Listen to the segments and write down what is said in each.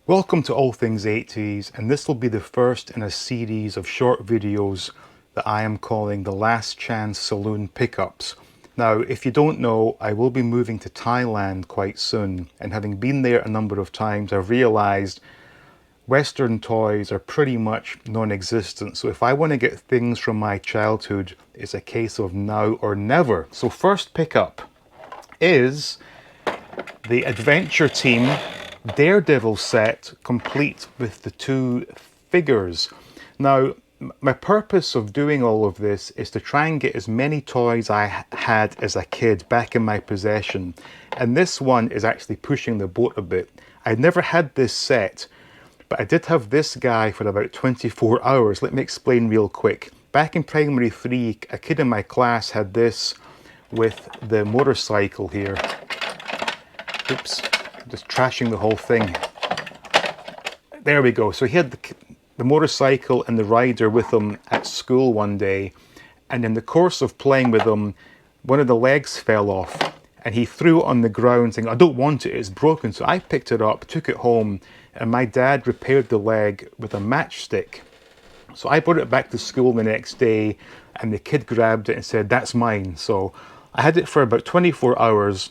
Welcome to All Things 80s, and this will be the first in a series of short videos that I am calling the Last Chance Saloon Pickups. Now, if you don't know, I will be moving to Thailand quite soon, and having been there a number of times, I've realized Western toys are pretty much non-existent. So if I want to get things from my childhood, it's a case of now or never. So first pickup is the Adventure Team Daredevil set, complete with the two figures. Now, my purpose of doing all of this is to try and get as many toys I had as a kid back in my possession. And this one is actually pushing the boat a bit. I never had this set, but I did have this guy for about 24 hours. Let me explain real quick. Back in primary 3, a kid in my class had this with the motorcycle here. Oops. Just trashing the whole thing. There we go. So he had the motorcycle and the rider with him at school one day, and in the course of playing with him, one of the legs fell off and he threw it on the ground saying, "I don't want it, it's broken." So I picked it up, took it home, and my dad repaired the leg with a matchstick. So I brought it back to school the next day, and the kid grabbed it and said, "That's mine." So I had it for about 24 hours.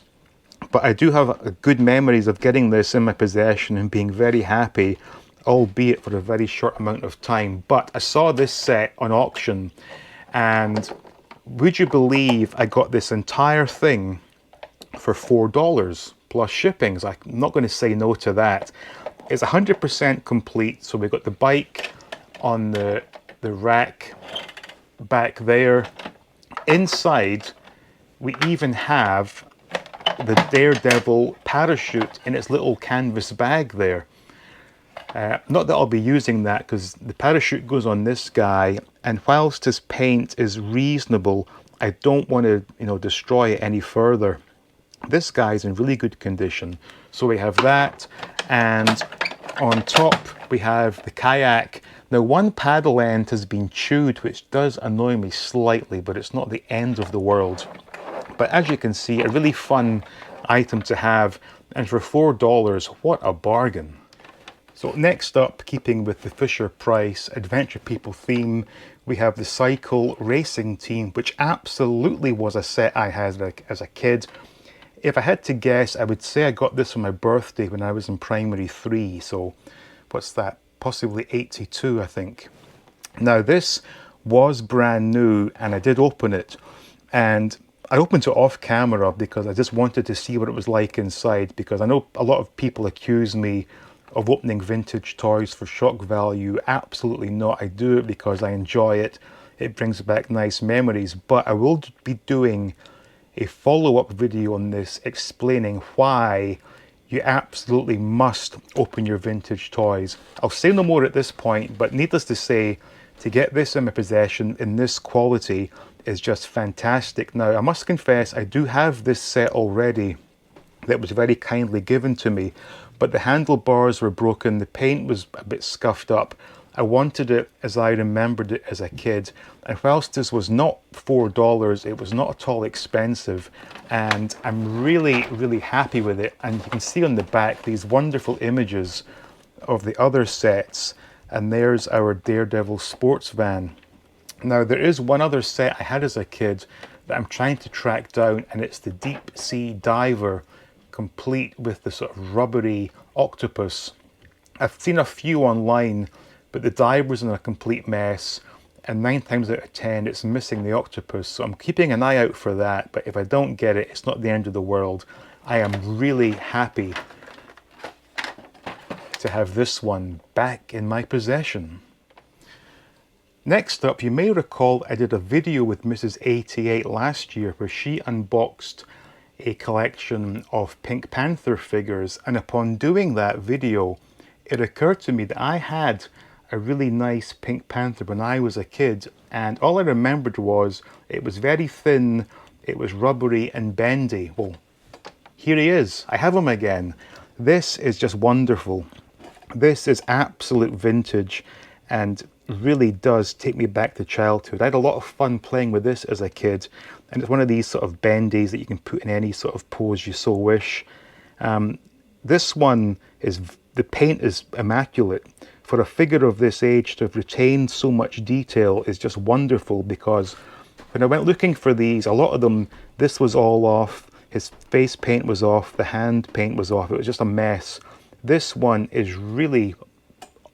But I do have good memories of getting this in my possession and being very happy, albeit for a very short amount of time. But I saw this set on auction, and would you believe I got this entire thing for $4 plus shippings? I'm not going to say no to that. It's 100% complete. So we've got the bike on the rack back there. Inside, we even have the Daredevil parachute in its little canvas bag there. Not that I'll be using that, because the parachute goes on this guy, and whilst his paint is reasonable, I don't want to destroy it any further. This guy's in really good condition. So we have that, and on top we have the kayak. Now, one paddle end has been chewed, which does annoy me slightly, but it's not the end of the world. But as you can see, a really fun item to have, and for $4, what a bargain. So next up, keeping with the Fisher Price Adventure People theme, we have the Cycle Racing Team, which absolutely was a set I had as a kid. If I had to guess, I would say I got this for my birthday when I was in primary 3. So what's that? Possibly 82, I think. Now, this was brand new, and I did open it, and I opened it off camera because I just wanted to see what it was like inside, because I know a lot of people accuse me of opening vintage toys for shock value. Absolutely not. I do it because I enjoy it. It brings back nice memories. But I will be doing a follow-up video on this explaining why you absolutely must open your vintage toys. I'll say no more at this point, but needless to say, to get this in my possession in this quality is just fantastic. Now, I must confess, I do have this set already that was very kindly given to me, but the handlebars were broken, the paint was a bit scuffed up. I wanted it as I remembered it as a kid, and whilst this was not $4, it was not at all expensive, and I'm really, really happy with it. And you can see on the back these wonderful images of the other sets, and there's our Daredevil sports van. Now, there is one other set I had as a kid that I'm trying to track down, and it's the Deep Sea Diver, complete with the sort of rubbery octopus. I've seen a few online, but the diver's in a complete mess, and 9 times out of 10 it's missing the octopus. So I'm keeping an eye out for that, but if I don't get it, it's not the end of the world. I am really happy to have this one back in my possession. Next up, you may recall I did a video with Mrs. 88 last year where she unboxed a collection of Pink Panther figures, and upon doing that video, it occurred to me that I had a really nice Pink Panther when I was a kid, and all I remembered was it was very thin, it was rubbery and bendy. Well, here he is. I have him again. This is just wonderful. This is absolute vintage and really does take me back to childhood. I had a lot of fun playing with this as a kid, and it's one of these sort of bendies that you can put in any sort of pose you so wish. This one the paint is immaculate. For a figure of this age to have retained so much detail is just wonderful, because when I went looking for these, a lot of them, this was all off, his face paint was off, the hand paint was off, it was just a mess. This one is really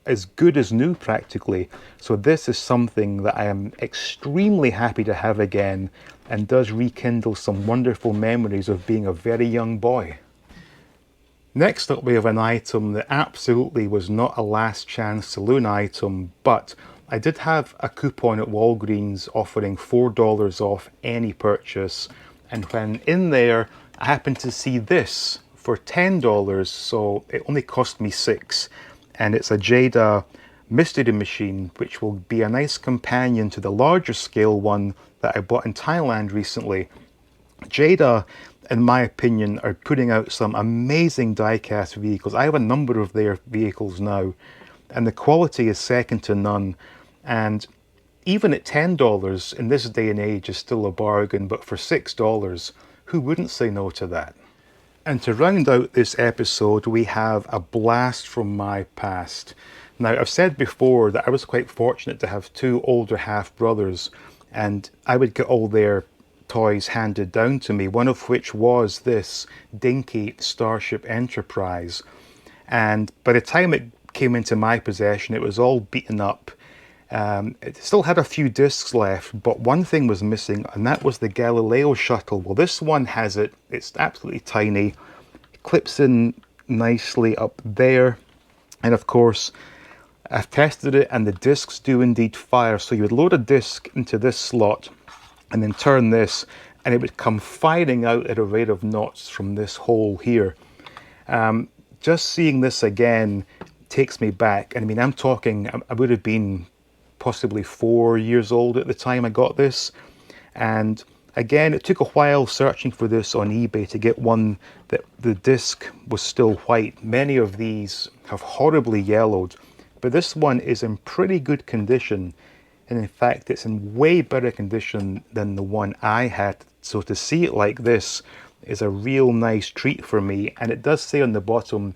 as good as new practically. So this is something that I am extremely happy to have again, and does rekindle some wonderful memories of being a very young boy. Next up, we have an item that absolutely was not a last chance saloon item, but I did have a coupon at Walgreens offering $4 off any purchase, and when in there I happened to see this for $10, so it only cost me $6, and it's a Jada mystery machine, which will be a nice companion to the larger scale one that I bought in Thailand recently. Jada, in my opinion, are putting out some amazing die-cast vehicles. I have a number of their vehicles now, and the quality is second to none. And even at $10 in this day and age is still a bargain, but for $6, who wouldn't say no to that? And to round out this episode, we have a blast from my past. Now, I've said before that I was quite fortunate to have two older half-brothers, and I would get all their toys handed down to me, one of which was this dinky Starship Enterprise. And by the time it came into my possession, it was all beaten up. It still had a few discs left, but one thing was missing, and that was the Galileo Shuttle. Well, this one has it. It's absolutely tiny. It clips in nicely up there. And of course, I've tested it, and the discs do indeed fire. So you would load a disc into this slot and then turn this, and it would come firing out at a rate of knots from this hole here. Just seeing this again takes me back. And I mean, I'm talking, I would have been possibly 4 years old at the time I got this. And again, it took a while searching for this on eBay to get one that the disc was still white. Many of these have horribly yellowed, but this one is in pretty good condition. And in fact, it's in way better condition than the one I had. So to see it like this is a real nice treat for me. And it does say on the bottom,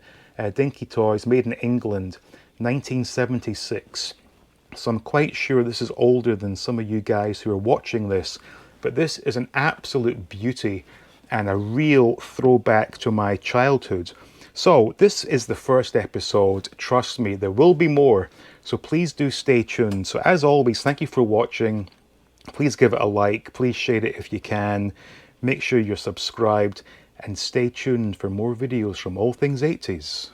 Dinky Toys, made in England, 1976. So I'm quite sure this is older than some of you guys who are watching this, but this is an absolute beauty and a real throwback to my childhood. So this is the first episode. Trust me, there will be more. So please do stay tuned. So as always, thank you for watching. Please give it a like. Please share it if you can. Make sure you're subscribed and stay tuned for more videos from All Things 80s.